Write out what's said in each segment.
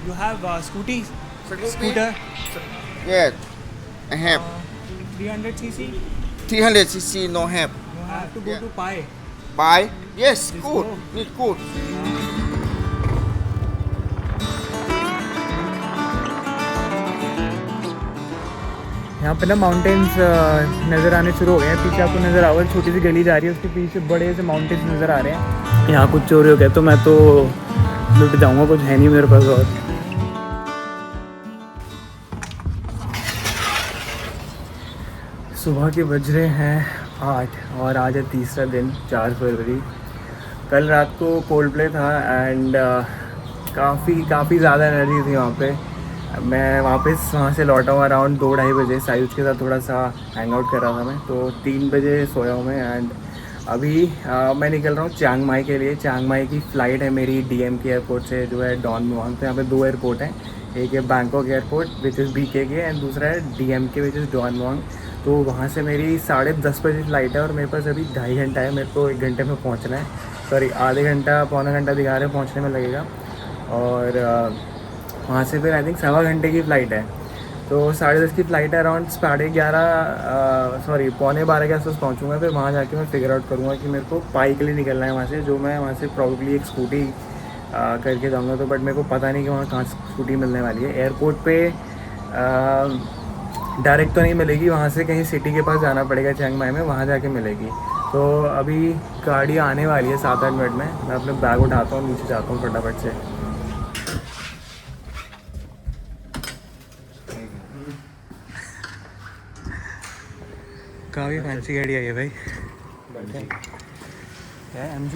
You have scooter? Yes, I have. 300 cc. 300cc no have. You have to go Yeah. to Pai. Buy? Yes, Let's good. go. It's good. यहाँ पे ना mountains नज़र आने शुरू हो गए हैं। पीछे आपको नज़र आओगे छोटी सी गली जा रही है, उसके पीछे बड़े से माउंटेन्स नज़र आ रहे हैं। यहाँ कुछ चोरी हो गया तो मैं तो लुट जाऊँगा, कुछ है नहीं मेरे पास। और सुबह के बज रहे हैं 8 और आज है तीसरा दिन, 4 फरवरी। कल रात को कोल्ड प्ले था एंड काफ़ी ज़्यादा एनर्जी थी वहाँ पे। मैं वापस वहाँ से लौटा हूँ अराउंड 2-2:30 बजे। सायुज के साथ थोड़ा सा हैंग आउट कर रहा था मैं, तो 3 बजे सोया हूँ मैं। एंड अभी मैं निकल रहा हूँ चियांग माई के लिए। चियांग माई की फ़्लाइट है मेरी DMK एयरपोर्ट से, जो है डॉन मुआंग। तो यहाँ पे 2 एयरपोर्ट हैं, एक है Bangkok airport which is BKK and दूसरा है DMK which is Don Mueang. तो वहाँ से मेरी 10:30 बजे फ़्लाइट है और मेरे पास अभी 2.5 घंटा है। मेरे को 1 घंटे में पहुँचना है, सॉरी आधे घंटा पौना घंटा दिखा रहे हैं पहुँचने में लगेगा। और वहाँ से फिर आई थिंक 1.25 घंटे की फ़्लाइट है। तो 10:30 की फ़्लाइट है, अराउंड 11:30 के आसपास पहुँचूँगा। फिर वहाँ जाके मैं फिगर आउट करूँगा कि मेरे को पाई के लिए निकलना है वहाँ से, जो मैं वहाँ से प्रॉब्ली एक स्कूटी करके जाऊँगा। तो बट मेरे को पता नहीं कि वहाँ कहाँ स्कूटी मिलने वाली है। एयरपोर्ट पे डायरेक्ट तो नहीं मिलेगी, वहाँ से कहीं सिटी के पास जाना पड़ेगा चियांग माई में, वहाँ जाके मिलेगी। तो अभी गाड़ी आने वाली है 7-8 मिनट में। मैं अपने बैग उठाता हूँ, नीचे जाता हूँ फटाफट से। काफ़ी फैंसी गाड़ी आई है भाई। क्या है MG?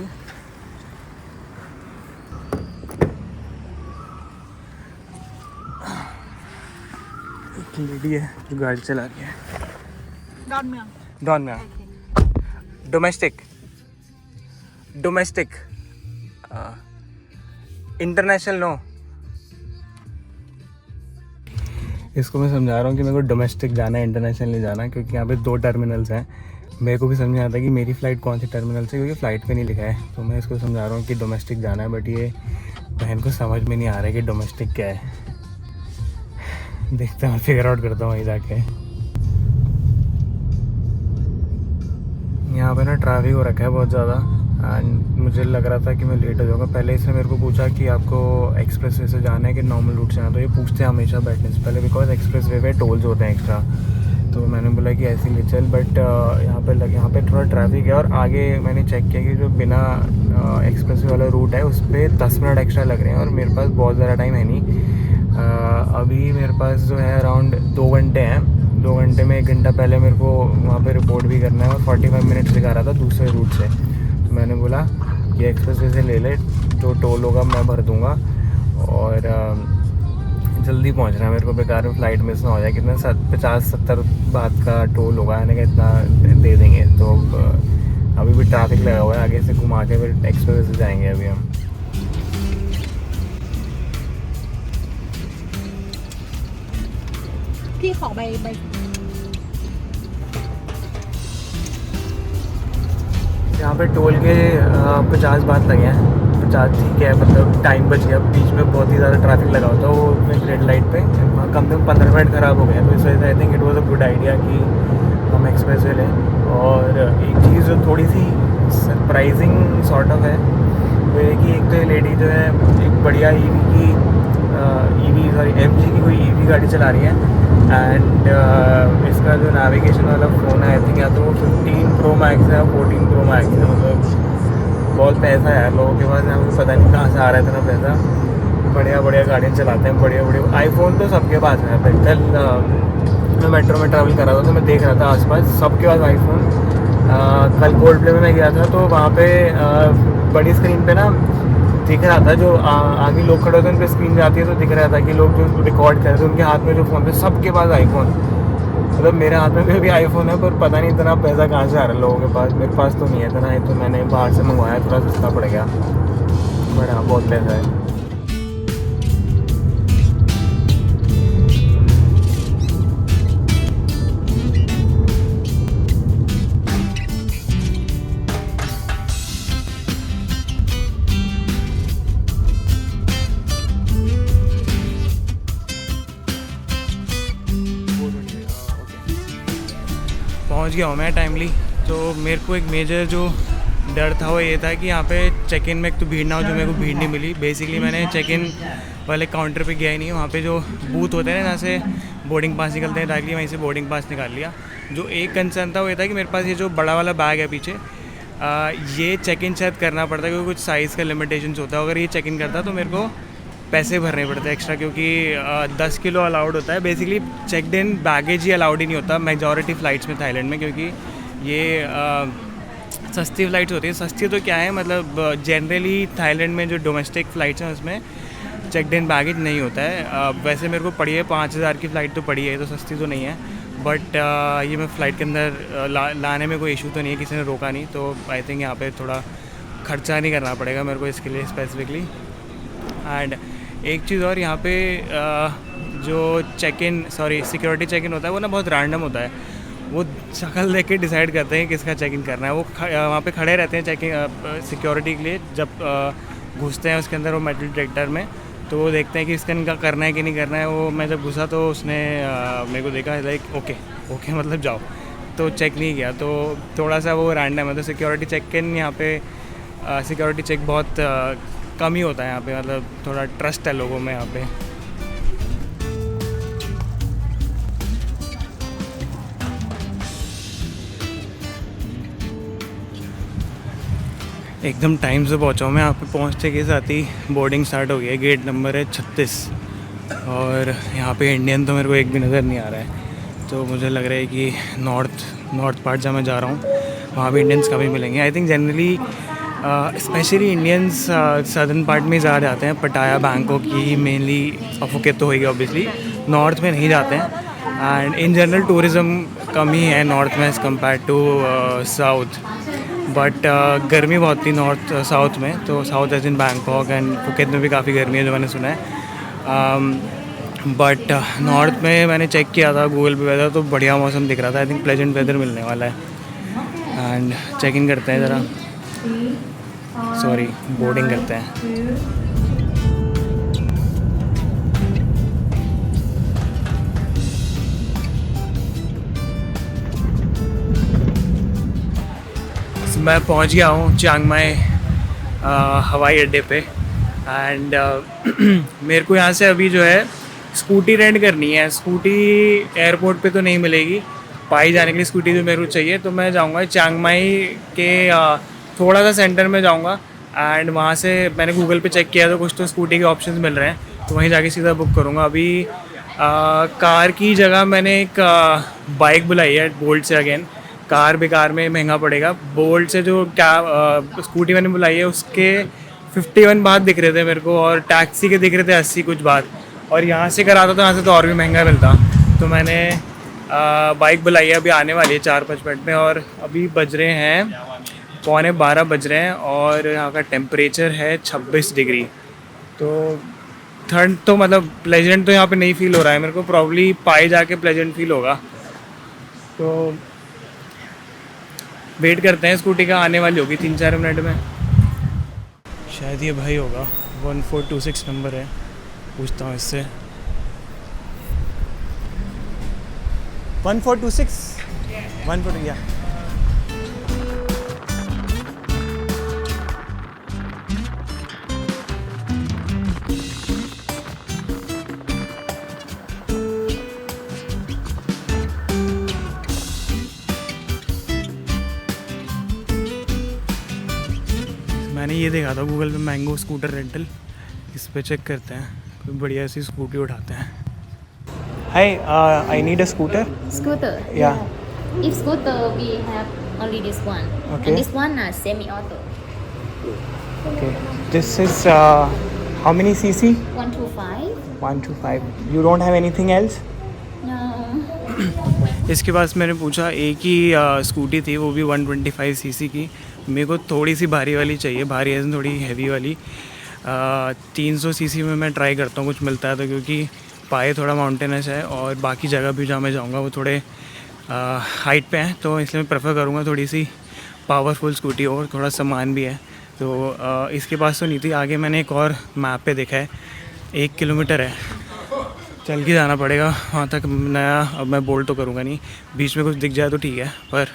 एक लेडी है जो गाड़ी चला रही है। डॉन में डोमेस्टिक इंटरनेशनल नो। इसको मैं समझा रहा हूँ कि मेरे को डोमेस्टिक जाना है, इंटरनेशनल नहीं जाना, क्योंकि यहाँ पे 2 टर्मिनल्स हैं। मेरे को भी समझ नहीं आता कि मेरी फ़्लाइट कौन सी टर्मिनल से, क्योंकि फ़्लाइट पे नहीं लिखा है। तो मैं इसको समझा रहा हूँ कि डोमेस्टिक जाना है, बट ये बहन को समझ में नहीं आ रहा है कि डोमेस्टिक क्या है। देखता हूँ, फिगर आउट करता हूँ वहीं जाके। यहाँ पे ना ट्रैफिक हो रखा है बहुत ज़्यादा एंड मुझे लग रहा था कि मैं लेट हो जाऊँगा। पहले इसने मेरे को पूछा कि आपको एक्सप्रेस वे से जाना है कि नॉर्मल रूट से जाना है। तो ये पूछते हैं हमेशा बैठने से पहले, बिकॉज एक्सप्रेस वे पे टोल्स होते हैं एक्स्ट्रा। तो मैंने बोला कि ऐसे ही ले चल, बट यहाँ पे थोड़ा ट्रैफिक है। और आगे मैंने चेक किया कि जो बिना एक्सप्रेस वे वाला रूट है उस पर 10 मिनट एक्स्ट्रा लग रहे हैं और मेरे पास बहुत ज़्यादा टाइम है नहीं। अभी मेरे पास जो है अराउंड 2 घंटे हैं। 2 घंटे में 1 घंटा पहले मेरे को वहाँ पे रिपोर्ट भी करना है और 45 मिनट्स दिखा रहा था दूसरे रूट से। तो मैंने बोला कि एक्सप्रेस वे से ले ले, जो टोल होगा मैं भर दूँगा और जल्दी पहुँचना है मेरे को, बेकार में फ़्लाइट मिस ना हो जाए। कितना 50-70 बात का टोल होगा, यानी कि इतना दे देंगे। तो अभी भी ट्रैफिक लगा हुआ है, आगे से घुमा के फिर एक्सप्रेस वे से जाएँगे अभी हम। यहाँ पे टोल के 50 बात लगे हैं। 50 ठीक है, मतलब टाइम बच गया। बीच में बहुत ही ज़्यादा ट्रैफिक लगा होता है, वो रेड लाइट पे कम से कम 15 मिनट ख़राब हो गए। तो इस वजह से I think it was a good idea कि हम एक्सप्रेस वे लें। और एक चीज़ जो थोड़ी सी सरप्राइजिंग सॉर्ट ऑफ है वो ये कि एक तो ये लेडी जो है एक बढ़िया MG की कोई EV गाड़ी चला रही है। एंड इसका जो नेविगेशन वाला फ़ोन है आई थिंक या तो वो 15 Pro Max है या 14 Pro Max है। मतलब बहुत पैसा है यार लोगों के पास, यहाँ पे पता नहीं कहाँ से आ रहा है इतना पैसा। बढ़िया गाड़ियाँ चलाते हैं, बढ़िया आईफोन तो सबके पास है। कल मैं मेट्रो में ट्रैवल कर रहा था तो मैं देख रहा था आसपास सबके पास आईफोन। कल कोल्ड प्ले में मैं गया था तो वहाँ पे बड़ी स्क्रीन पे ना दिख रहा था, जो आगे लोग खड़े होते हैं उन पर स्क्रीन जाती है तो दिख रहा था कि लोग जो रिकॉर्ड कर रहे थे उनके हाथ में जो फ़ोन थे सबके पास आईफोन। मतलब मेरे हाथ में भी आईफोन है, पर पता नहीं इतना पैसा कहाँ से आ रहा है लोगों के पास। मेरे पास तो नहीं है इतना है, तो मैंने बाहर से मंगवाया, थोड़ा सस्ता पड़ गया, बट हाँ बहुत पैसा है। पहुंच गया हूँ मैं टाइमली। तो मेरे को एक मेजर जो डर था वो ये था कि यहाँ पे चेक इन में एक तो भीड़ ना हो, जो मेरे को भीड़ नहीं मिली। बेसिकली मैंने चेक इन वाले काउंटर पे गया ही नहीं, वहाँ पे जो बूथ होते हैं ना जहाँ से बोर्डिंग पास निकलते हैं डायरेक्टली, वहीं से बोर्डिंग पास निकाल लिया। जो एक कंसर्न था वो ये था कि मेरे पास ये जो बड़ा वाला बैग है पीछे, ये चेक इन शायद करना पड़ता है क्योंकि कुछ साइज़ का लिमिटेशंस होता है। अगर ये चेक इन करता तो मेरे को पैसे भरने पड़ते हैं एक्स्ट्रा, क्योंकि 10 किलो अलाउड होता है। बेसिकली चेकड इन बैगेज ही अलाउड ही नहीं होता मेजॉरिटी फ़्लाइट्स में थाईलैंड में, क्योंकि ये सस्ती फ़्लाइट्स होती है। सस्ती तो क्या है, मतलब जनरली थाईलैंड में जो डोमेस्टिक फ़्लाइट्स हैं उसमें चेकड इन बैगेज नहीं होता है। वैसे मेरे को पड़ी है 5000 की फ़्लाइट तो पड़ी है, तो सस्ती तो नहीं है। बट ये मैं फ़्लाइट के अंदर लाने में कोई इशू तो नहीं है, किसी ने रोका नहीं। तो आई थिंक यहाँ पे थोड़ा खर्चा नहीं करना पड़ेगा मेरे को इसके लिए स्पेसिफिकली। एंड एक चीज़ और, यहाँ पे जो सिक्योरिटी चेक इन होता है वो ना बहुत रैंडम होता है। वो शक्ल देख के डिसाइड करते हैं किसका चेक इन करना है। वो वहाँ पे खड़े रहते हैं चेकिंग सिक्योरिटी के लिए। जब घुसते हैं उसके अंदर वो मेटल डिटेक्टर में, तो वो देखते हैं कि इसका इनका करना है कि नहीं करना है। वो मैं जब घुसा तो उसने मेरे को देखा लाइक ओके मतलब जाओ, तो चेक नहीं किया। तो थोड़ा सा वो रैंडम है। तो सिक्योरिटी चेक इन यहाँ पे सिक्योरिटी चेक बहुत कम ही होता है यहाँ पे, मतलब थोड़ा ट्रस्ट है लोगों में यहाँ पे। एकदम टाइम से पहुँचा हूँ मैं। यहाँ पे पहुँचते के साथ ही बोर्डिंग स्टार्ट हो गई है। गेट नंबर है 36 और यहाँ पे इंडियन तो मेरे को एक भी नज़र नहीं आ रहा है। तो मुझे लग रहा है कि नॉर्थ पार्ट जहाँ मैं जा रहा हूँ वहाँ भी इंडियंस कभी मिलेंगे। I think generally specially Indians southern part में ज़्यादा जाते हैं, पटाया बैंकॉक की मेनली, फुकेत तो होगी ऑब्वियसली, नॉर्थ में नहीं जाते हैं। एंड इन जनरल टूरिज़म कम ही है नॉर्थ में as compare to south. But गर्मी बहुत थी नॉर्थ साउथ में, तो south as in Bangkok and Phuket में भी काफ़ी गर्मी है जो मैंने सुना है। बट नॉर्थ में मैंने चेक किया था गूगल पे वेदर, तो बढ़िया मौसम दिख रहा था। आई थिंक प्लेजेंट वेदर मिलने वाला है। एंड चेक इन करते हैं ज़रा, बोर्डिंग करते हैं। मैं पहुंच गया हूँ चियांग माई हवाई अड्डे पे। एंड मेरे को यहाँ से अभी जो है स्कूटी रेंट करनी है। स्कूटी एयरपोर्ट पे तो नहीं मिलेगी, पाई जाने के लिए स्कूटी जो मेरे को चाहिए। तो मैं जाऊँगा चियांग माई के थोड़ा सा सेंटर में जाऊँगा एंड वहाँ से मैंने गूगल पे चेक किया तो कुछ तो स्कूटी के ऑप्शंस मिल रहे हैं, तो वहीं जाके सीधा बुक करूँगा। अभी कार की जगह मैंने एक बाइक बुलाई है बोल्ट से। अगेन कार बेकार में महंगा पड़ेगा। बोल्ट से जो स्कूटी मैंने बुलाई है उसके 51 बात दिख रहे थे मेरे को, और टैक्सी के दिख रहे थे 80 कुछ बात। और यहाँ से कराता तो यहाँ से तो और भी महंगा मिलता। तो मैंने बाइक बुलाई है, अभी आने वाली है 4-5 मिनट में। और अभी बज रहे हैं 11:15 बज रहे हैं और यहाँ का टेम्परेचर है 26 डिग्री। तो ठंड तो मतलब प्लेजेंट तो यहाँ पे नहीं फील हो रहा है मेरे को, प्रॉब्ली पाई जाके प्लेजेंट फील होगा। तो वेट करते हैं, स्कूटी का आने वाली होगी 3-4 मिनट में। शायद ये भाई होगा, 1426 नंबर है, पूछता हूँ इससे। 1426 14 या मैंने ये देखा था गूगल पे मैंगो स्कूटर रेंटल, इस पे चेक करते हैं, कोई बढ़िया सी स्कूटी उठाते हैं। Hi, I need a scooter. Scooter? Yeah. If scooter, we have only this one. Okay. And this one is semi-auto. Okay, this is how many cc? 125? 125. You don't have anything else? No. इसके पास मैंने पूछा, एक ही scooty थी, वो भी 125 CC की। मेरे को थोड़ी सी भारी वाली चाहिए, भारी ऐसे थोड़ी हैवी वाली। 300 सीसी में मैं ट्राई करता हूँ कुछ मिलता है तो, क्योंकि पाए थोड़ा माउंटेनस है और बाकी जगह भी जहाँ मैं जाऊँगा वो थोड़े हाइट पे हैं, तो इसलिए मैं प्रेफर करूँगा थोड़ी सी पावरफुल स्कूटी और थोड़ा सामान भी है। तो इसके पास तो नहीं थी। आगे मैंने एक और मैप पे देखा है 1 किलोमीटर है चल के जाना पड़ेगा वहाँ तक नया। अब मैं बोल्ट तो करूँगा नहीं, बीच में कुछ दिख जाए तो ठीक है, पर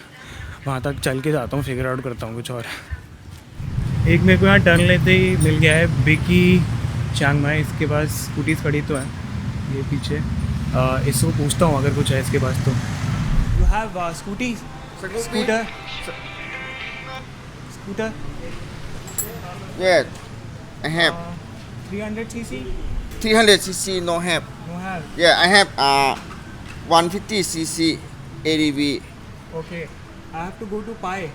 वहाँ तक चल के जाता हूँ, फिगर आउट करता हूँ कुछ और। एक मेरे को यहाँ टर्न लेते ही मिल गया है बिकी चियांग माई। इसके पास स्कूटीज़ खड़ी तो है ये पीछे। इसको पूछता हूँ अगर कुछ है इसके पास तो। You have scooty scooter scooter Yes, I have 300 cc 300cc. No have. you have Yeah, I have 150cc ADV. okay I have to go to Pai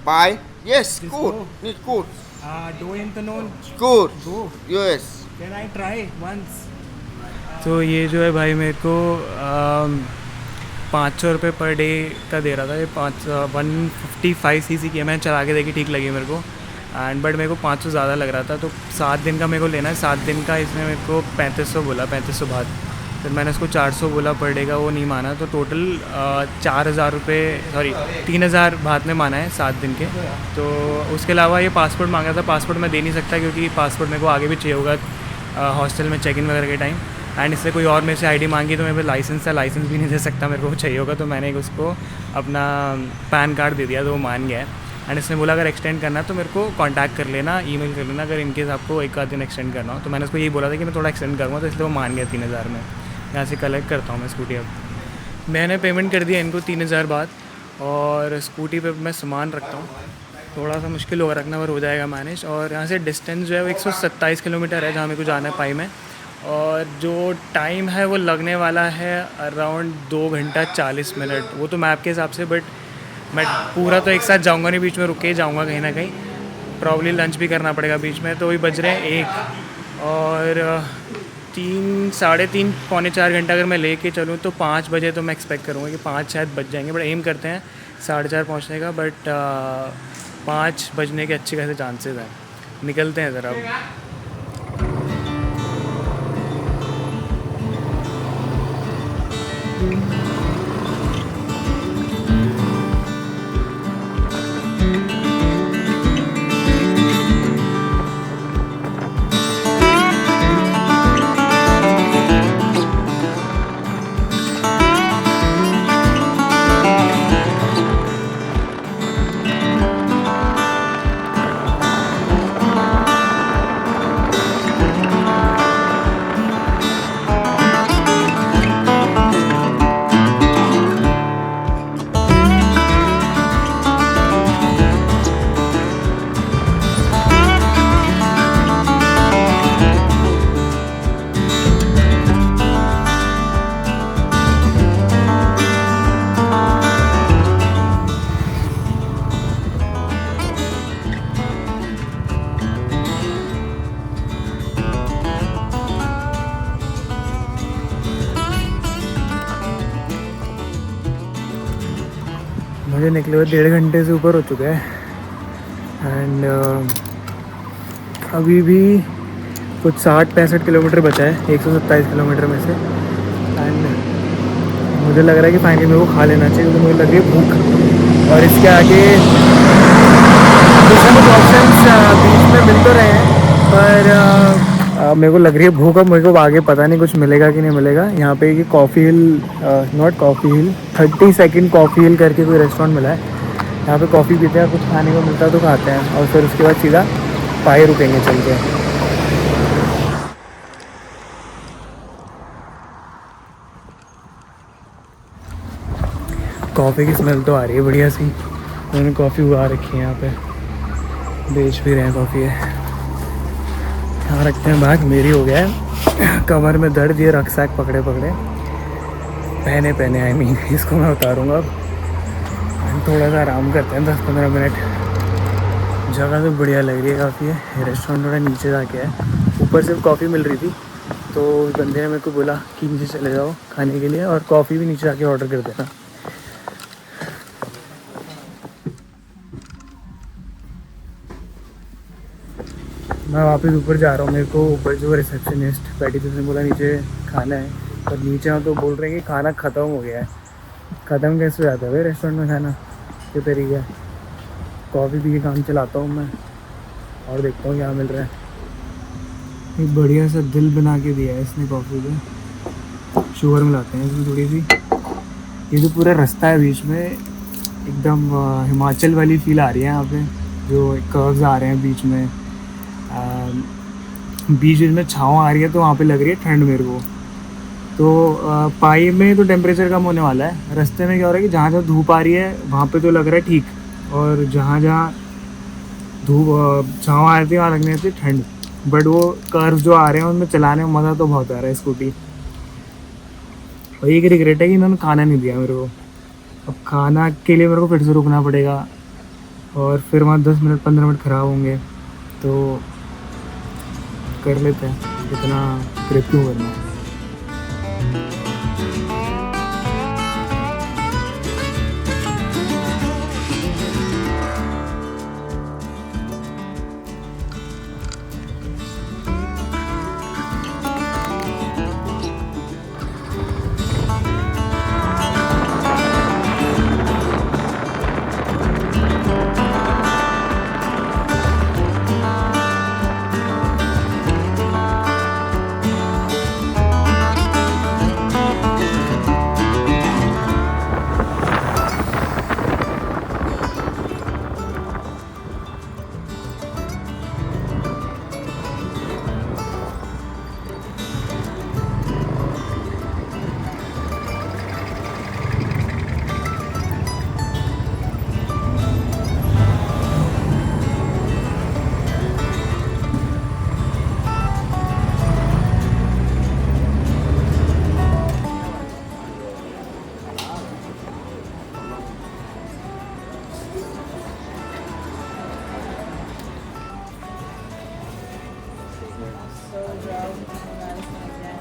Buy? Yes, Just good. go. It's good. do afternoon Good. go Yes. can I try once। तो ये जो है भाई मेरे को 500 रुपये per day का दे रहा था। ये 155 cc की है, मैंने चला के देखी, ठीक लगी मेरे को। एंड बट मेरे को 500 ज़्यादा लग रहा था, तो 7 दिन का मेरे को लेना है। 7 दिन का इसने मेरे को 3500 बोला, 3500 बात। फिर मैंने इसको 400 बोला पर डे का, वो नहीं माना। तो टोटल 4000 रुपये, सॉरी 3000 बात में माना है 7 दिन के। तो उसके अलावा ये पासपोर्ट मांगा था। पासपोर्ट मैं दे नहीं सकता क्योंकि पासपोर्ट मेरे को आगे भी चाहिए होगा हॉस्टल में चेक इन वगैरह के टाइम। एंड इससे कोई और मेरे से आईडी मांगी तो मेरे पे लाइसेंस था, लाइसेंस भी नहीं दे सकता, मेरे को चाहिए होगा। तो मैंने उसको अपना पैन कार्ड दे दिया, तो वो मान गया है। एंड इसने बोला अगर एक्सटेंड करना है तो मेरे को कांटेक्ट कर लेना, ईमेल कर लेना, अगर इनकेस आपको एक आध दिन एक्सटेंड करना हो। तो मैंने उसको यही बोला था कि मैं थोड़ा एक्सटेंड करूँगा, तो इसलिए वो मान गया 3000 में। यहाँ से कलेक्ट करता हूँ मैं स्कूटी। अब मैंने पेमेंट कर दिया इनको 3000 बाद, और स्कूटी पे मैं सामान रखता हूँ। थोड़ा सा मुश्किल होगा रखना, पर हो जाएगा मैनेज। और यहाँ से डिस्टेंस जो है वो 127 किलोमीटर है जहाँ मेरे को जाना है पाई में। और जो टाइम है वो लगने वाला है अराउंड 2 घंटा 40 मिनट, वो तो मैप के हिसाब से। बट मैं पूरा तो एक साथ जाऊँगा नहीं, बीच में रुक के ही जाऊँगा कहीं ना कहीं। प्रॉब्ली लंच भी करना पड़ेगा बीच में। तो वही बज रहे हैं 1 और 3, साढ़े 3, पौने 4 घंटा अगर मैं लेके चलूँ तो 5 बजे तो मैं एक्सपेक्ट करूँगा कि 5 शायद बज जाएंगे। बट एम करते हैं 4:30 पहुँचने का, बट 5 बजने के अच्छे खासे चांसेस हैं। निकलते हैं ज़रा अब। मुझे निकले हुए 1.5 घंटे से ऊपर हो चुका है। एंड अभी भी कुछ 60-65 किलोमीटर बचा है 127 किलोमीटर में से। एंड मुझे लग रहा है कि फाइनली मेरे को खा लेना चाहिए, क्योंकि मुझे लग रही है भूख। और इसके आगे दूसरे कुछ ऑप्शंस बीच में मिल तो रहे हैं, पर मेरे को लग रही है भूख। अब मेरे को आगे पता नहीं कुछ मिलेगा कि नहीं मिलेगा। यहाँ पे कि coffee hill, not coffee hill, 30 second coffee hill करके कोई रेस्टोरेंट मिला है। यहाँ पे कॉफ़ी पीते हैं, कुछ खाने को मिलता है तो खाते हैं, और फिर उसके बाद सीधा पाए रुकेंगे चल के। कॉफ़ी की स्मेल तो आ रही है बढ़िया सी। उन्होंने कॉफ़ी उगा रखी है यहाँ पे, बेच भी रहे हैं कॉफ़ी है। यहाँ रखते हैं बैग। मेरी हो गया है कमर में दर्द, ये रक्सैक पकड़े पहने आई मीन इसको मैं उतारूँगा अब। थोड़ा सा आराम करते हैं 10-15 मिनट। जगह तो बढ़िया लग रही है काफ़ी है। रेस्टोरेंट थोड़ा नीचे जाके है, ऊपर सिर्फ कॉफ़ी मिल रही थी, तो बंदे ने मेरे को बोला कि नीचे चले जाओ खाने के लिए, और कॉफ़ी भी नीचे जाके ऑर्डर कर देना। मैं वापस ऊपर जा रहा हूँ। मेरे को ऊपर जो रिसेप्शनिस्ट बैठी थी उसने बोला नीचे खाना है, पर नीचे तो बोल रहे हैं कि खाना ख़त्म हो गया है। ख़त्म कैसे हो जाता है भाई रेस्टोरेंट में खाना, ये तरीका है। कॉफ़ी पी के काम चलाता हूँ मैं, और देखता हूँ क्या मिल रहा है। एक बढ़िया सा दिल बना के दिया है इसने कॉफ़ी पे, शुगर मिलाते हैं इसमें थोड़ी सी। ये जो पूरा रास्ता है बीच में एकदम हिमाचल वाली फील आ रही है यहाँ पे, जो कर्व्स आ रहे हैं बीच में, बीच में छाँव आ रही है, तो वहाँ पे लग रही है ठंड मेरे को। तो पाई में तो टेम्परेचर कम होने वाला है, रास्ते में क्या हो रहा है कि जहाँ जहाँ धूप आ रही है वहाँ पे तो लग रहा है ठीक, और जहाँ जहाँ धूप छाँव आ रही है वहाँ लगने से ठंड। बट वो कर्व्स जो आ रहे हैं उनमें चलाने में मज़ा तो बहुत आ रहा है स्कूटी। और एक रिग्रेट है कि इन्होंने खाना नहीं दिया मेरे को। अब खाना के लिए मेरे को फिर से रुकना पड़ेगा, और फिर वहाँ 10 मिनट 15 मिनट ख़राब होंगे, तो कर लेते हैं, इतना ग्रिप क्यों करना है।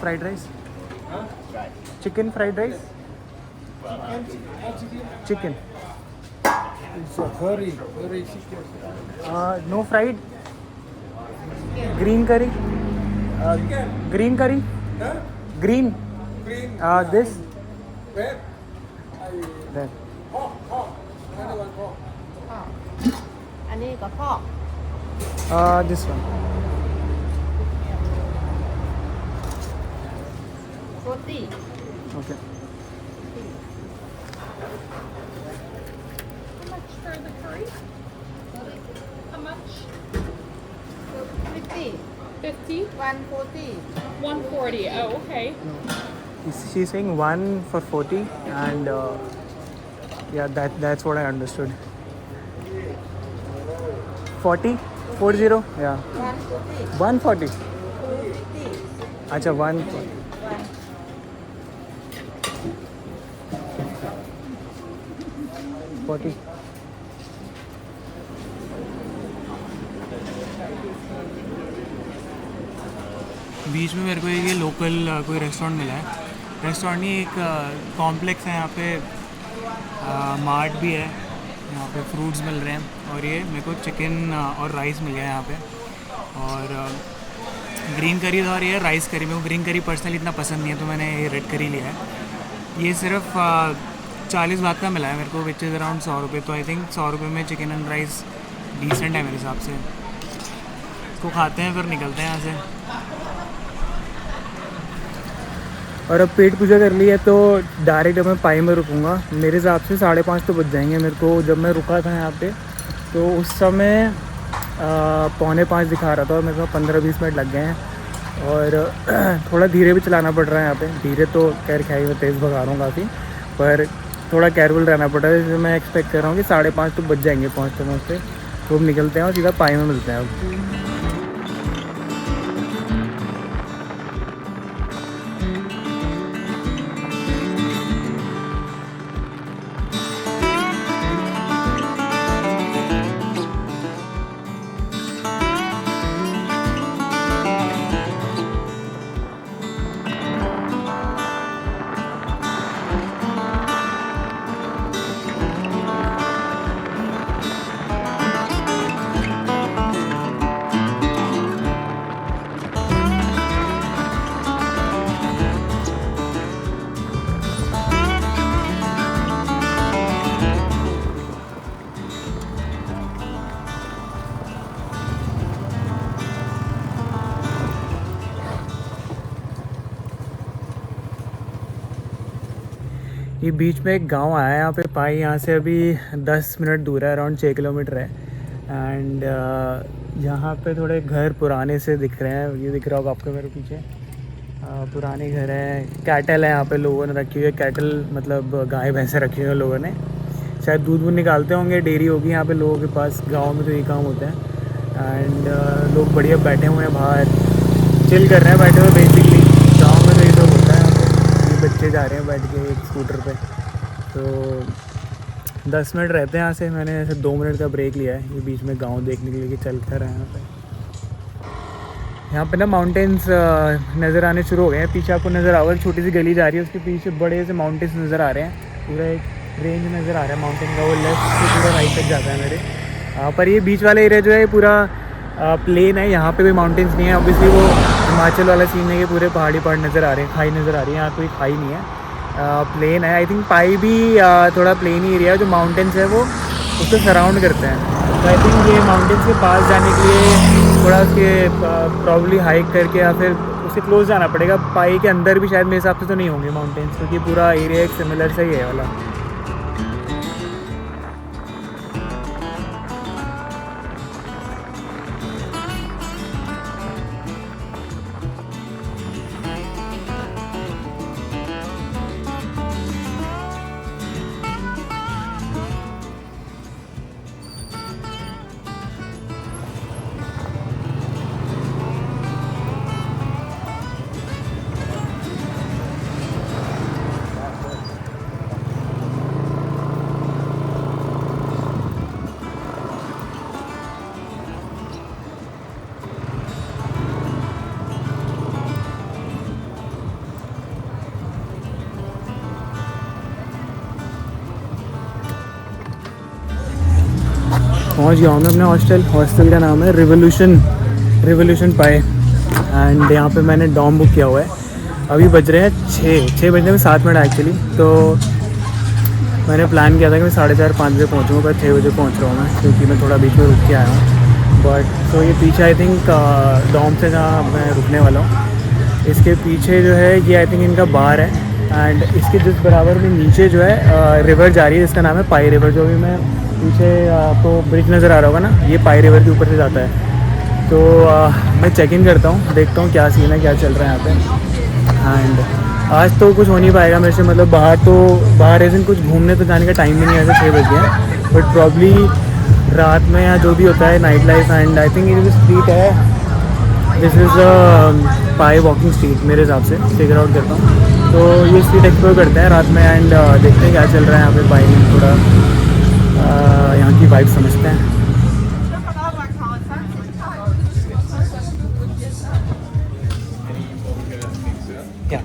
Fried rice, chicken fried rice, chicken no fried, green curry, green curry, green this this one 40. Okay. How much for the curry? How much? 50. 50? 140. 140. Oh, okay. She's saying 1 for 40, and yeah, that's what I understood. 40, 40, yeah. 140. 140. अच्छा 140. 40. बीच में मेरे को ये local कोई restaurant मिला है, restaurant नहीं, एक कॉम्प्लेक्स है यहाँ पे, मार्ट भी है, यहाँ पे फ्रूट्स मिल रहे हैं, और ये मेरे को चिकन और राइस मिल गया यहाँ पे, और ग्रीन करी था, और ये राइस करी। मेरे को ग्रीन करी पर्सनली इतना पसंद नहीं है, तो मैंने ये रेड करी लिया है। ये सिर्फ 40 बात का मिला है मेरे को, विच इज़ अराउंड 100 रुपये। तो आई थिंक 100 रुपये में चिकन एंड राइस डिसेंट है मेरे हिसाब से। इसको खाते हैं फिर निकलते हैं यहाँ से। और अब पेट पूजा कर ली है तो डायरेक्ट मैं पाई में रुकूँगा। मेरे हिसाब से 5:30 तो बज जाएंगे मेरे को। जब मैं रुका था यहाँ पे तो उस समय 4:45 दिखा रहा था, और मेरे को 15-20 मिनट लग गए हैं। और थोड़ा धीरे भी चलाना पड़ रहा है यहाँ पे। धीरे तो खैर क्या ही मैं तेज़ भगा रहा हूँ काफ़ी, पर थोड़ा केयरफुल रहना पड़ रहा है। जैसे मैं एक्सपेक्ट कर रहा हूँ कि 5:30 तो बज जाएंगे पहुँचते। तो हम निकलते हैं और सीधा पाई में मिलते हैं अब। ये बीच में एक गांव आया है यहाँ पे पाई, यहाँ से अभी 10 मिनट दूर है, अराउंड 6 किलोमीटर है। एंड यहाँ पे थोड़े घर पुराने से दिख रहे हैं, ये दिख रहा होगा आपको मेरे पीछे, पुराने घर हैं। कैटल है यहाँ पे, लोगों ने रखी हुई है कैटल, मतलब गाय भैंसे रखी हुई है लोगों ने, शायद दूध वूध निकालते होंगे, डेयरी होगी यहाँ पे लोगों के पास। गाँव में तो ये काम होता है। एंड लोग बढ़िया बैठे हुए हैं बाहर, चिल कर रहे हैं बैठे हुए बेसिकली। गाँव में तो ये सब होता है यहाँ पे, ये बच्चे जा रहे हैं बैठ के एक स्कूटर पे। तो 10 मिनट रहते हैं यहाँ से, मैंने ऐसे 2 मिनट का ब्रेक लिया है ये बीच में गांव देखने के लिए कि चल कर रहे हैं यहाँ पे ना माउंटेन्स नज़र आने शुरू हो गए हैं। पीछे आपको नज़र आओगा, एक छोटी सी गली जा रही है, उसके पीछे बड़े से माउंटेन्स नज़र आ रहे हैं, पूरा एक रेंज नज़र आ रहा है माउंटेन का, वो लेफ्ट से पूरा राइट तक जाता है मेरे। पर ये बीच वाला एरिया जो है पूरा प्लेन है, यहाँ पे कोई माउंटेन्स नहीं है। ऑब्वियसली वो हिमाचल वाला सीन है कि पूरे पहाड़ी पहाड़ नज़र आ रहे हैं, खाई नज़र आ रही है, यहाँ कोई खाई नहीं है, प्लेन है। आई थिंक पाई भी थोड़ा प्लेन ही एरिया है, जो माउंटेन्स है वो उसको सराउंड करते हैं। तो आई थिंक ये माउंटेन्स के पास जाने के लिए थोड़ा उसके प्रॉब्ली हाइक करके या फिर उससे क्लोज जाना पड़ेगा। पाई के अंदर भी शायद मेरे हिसाब से तो नहीं होंगे माउंटेन्स, क्योंकि पूरा एरिया एक सिमिलर सा ही है वाला। पहुंच गया हूँ मैं अपने हॉस्टल का नाम है रिवोल्यूशन पाई। एंड यहाँ पे मैंने डॉम बुक किया हुआ है। अभी बज रहे हैं 6 बजने में 7 मिनट एक्चुअली। तो मैंने प्लान किया था कि मैं 4:30-5 बजे पहुँचूँगा, पर 6 बजे पहुँच रहा हूँ मैं, क्योंकि मैं थोड़ा बीच में रुक के आया हूँ। बट तो ये पीछे आई थिंक डॉम से जहाँ मैं रुकने वाला हूँ, इसके पीछे जो है ये आई थिंक इनका बार है। एंड इसके जिस बराबर में नीचे जो है रिवर जा रही है, जिसका नाम है पाई रिवर। जो भी मैं पीछे आपको ब्रिज नज़र आ रहा होगा ना, ये पाई रिवर के ऊपर से जाता है। तो मैं चेक इन करता हूँ, देखता हूँ क्या सीन है, क्या चल रहा है यहाँ पे। एंड आज तो कुछ हो नहीं पाएगा मेरे से, मतलब बाहर ऐसे कुछ घूमने तो जाने का टाइम भी नहीं है, ऐसे 6 बज गए। बट प्रॉब्ली रात में या जो भी होता है night life. And I think ये जो स्ट्रीट है, this is pi walking street मेरे हिसाब से, फिगर आउट करता हूँ। तो ये स्ट्रीट एक्सप्लोर करते हैं रात में एंड देखते हैं क्या चल रहा है यहाँ पे पाई में, थोड़ा यहाँ की वाइब समझते हैं। क्या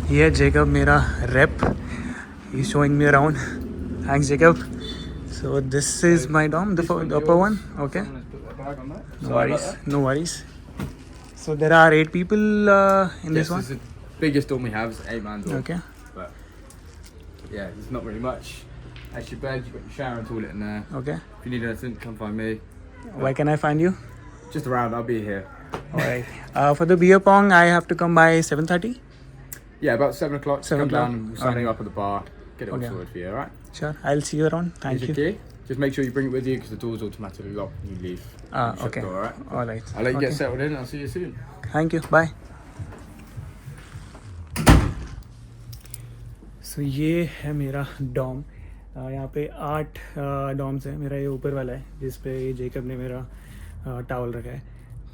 ये है जेकब, मेरा rape, he showing me around. Thanks Jacob. So this is my dorm, the upper one. Okay. No worries. So there are 8 people in this one. This is the biggest dorm we have. It's 8-man dorm. Okay. But yeah, there's not really much. That's your bed. You've got your shower and toilet in there. Okay. If you need anything, come find me. Where can I find you? Just around. I'll be here. Alright. For the beer pong, I have to come by 7:30. Yeah, about 7 o'clock. 7 come down. o'clock. We'll sign you Alright. up at the bar. Get it all Okay. sorted for you. All right. Sure. I'll see you around. Thank Here's you. your key. Just make sure you bring it with you because the door's automatically locked when you leave. Shut Okay. the door, all right. Alright. I'll let you Okay. get settled in. I'll see you soon. Thank you. Bye. So ये है मेरा Dom. यहाँ पे 8 Doms हैं। मेरा ये ऊपर वाला है जिस पे ये जेकब ने मेरा टावल रखा है।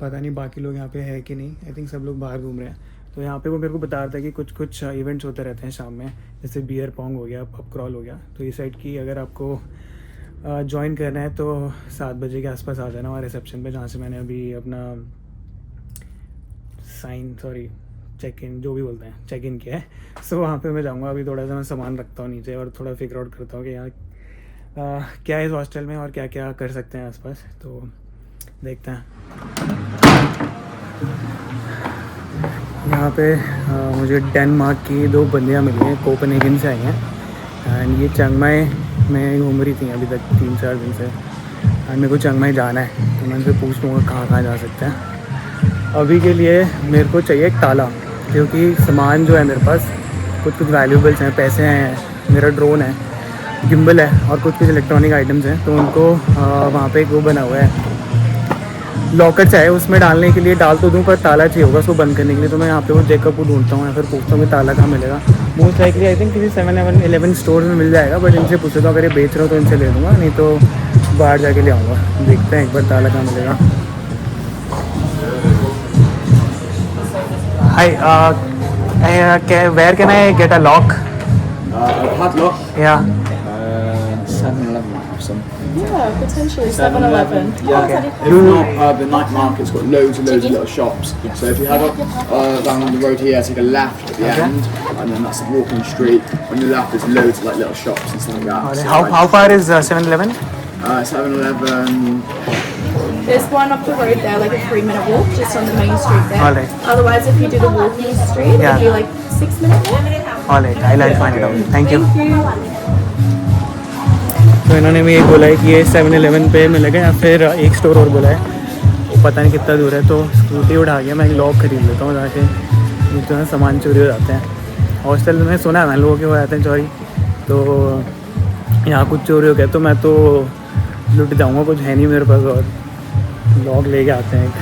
पता नहीं बाकी लोग यहाँ पे है कि नहीं। आई थिंक सब लोग बाहर घूम रहे हैं। तो यहाँ पे वो मेरे को बता रहा था कि कुछ इवेंट्स होते रहते हैं शाम में, जैसे बियर पोंग हो गया, पब क्रॉल हो गया। तो ये साइड की अगर आपको ज्वाइन करना है तो 7 बजे के आसपास आ जाना वहाँ रिसेप्शन पे, जहाँ से मैंने अभी अपना चेक इन जो भी बोलते हैं चेक इन किया है। सो वहाँ पे मैं जाऊँगा। अभी थोड़ा सा मैं सामान रखता हूँ नीचे और थोड़ा फिगर आउट करता हूँ कि यहाँ क्या है इस हॉस्टल में और क्या क्या कर सकते हैं आसपास। तो देखते हैं। यहाँ पे मुझे डेनमार्क की 2 बंदियाँ मिली हैं, कोपेनहेगन से आई हैं। एंड ये चिंग माई में घूम रही थी अभी तक 3-4 दिन से। और मेरे को चिंग माई जाना है, तो मैं उनसे पूछ लूँगा कहाँ कहाँ जा सकते हैं। अभी के लिए मेरे को चाहिए एक ताला, क्योंकि सामान जो है मेरे पास कुछ वैल्यूबल्स हैं, पैसे हैं, मेरा ड्रोन है, गिम्बल है और कुछ इलेक्ट्रॉनिक आइटम्स हैं, तो उनको वहाँ पे एक वो बना हुआ है लॉकर चाहे, उसमें डालने के लिए डाल तो दूँ पर ताला चाहिए होगा उसको बंद करने के लिए। तो मैं यहाँ पे वो जैकब को ढूंढता हूँ या फिर पूछता हूँ कि ताला कहाँ मिलेगा। मोस्ट लाइकली आई थिंक किसी 7-11 स्टोर में मिल जाएगा, बट इनसे पूछो तो अगर ये बेच रहा हो तो इनसे ले लूँगा, नहीं तो बाहर जाके ले आऊँगा। देखते हैं एक बार ताला कहाँ मिलेगा। Hi, where can I get a lock? Padlock. या 7-Eleven might have some. Yeah, potentially 7-Eleven. Yeah. If not, the night market's got loads and loads of little shops. So if you head up down the road here, take a left at the end, and then that's a walking street. On the left, there's loads of like little shops and stuff like that. So, how far is 7-Eleven? 7-Eleven. There's one up the road there, like a 3-minute walk, just on the main street there. Alright. Otherwise, if you do the walking street, Yeah. it'd be like 6-minute walk. Alright, I'll find it out. Thank you. Thank you. तो इन्होंने भी ये बोला है कि ये 7-Eleven पे मिलेगा, या फिर एक स्टोर और बोला है, वो पता नहीं कितना दूर है। तो स्कूटी उठा के मैं एक लॉक खरीद लेता हूँ जाके, नहीं तो ना सामान चोरी हो जाते हैं। हॉस्टल में सुना है मैं लोगों के हो जाते हैं चोरी, तो यहाँ कुछ चोरी हो गया तो मैं तो लुट जाऊँगा, कुछ है नहीं मेरे पास, और लॉक लेके आते हैं एक।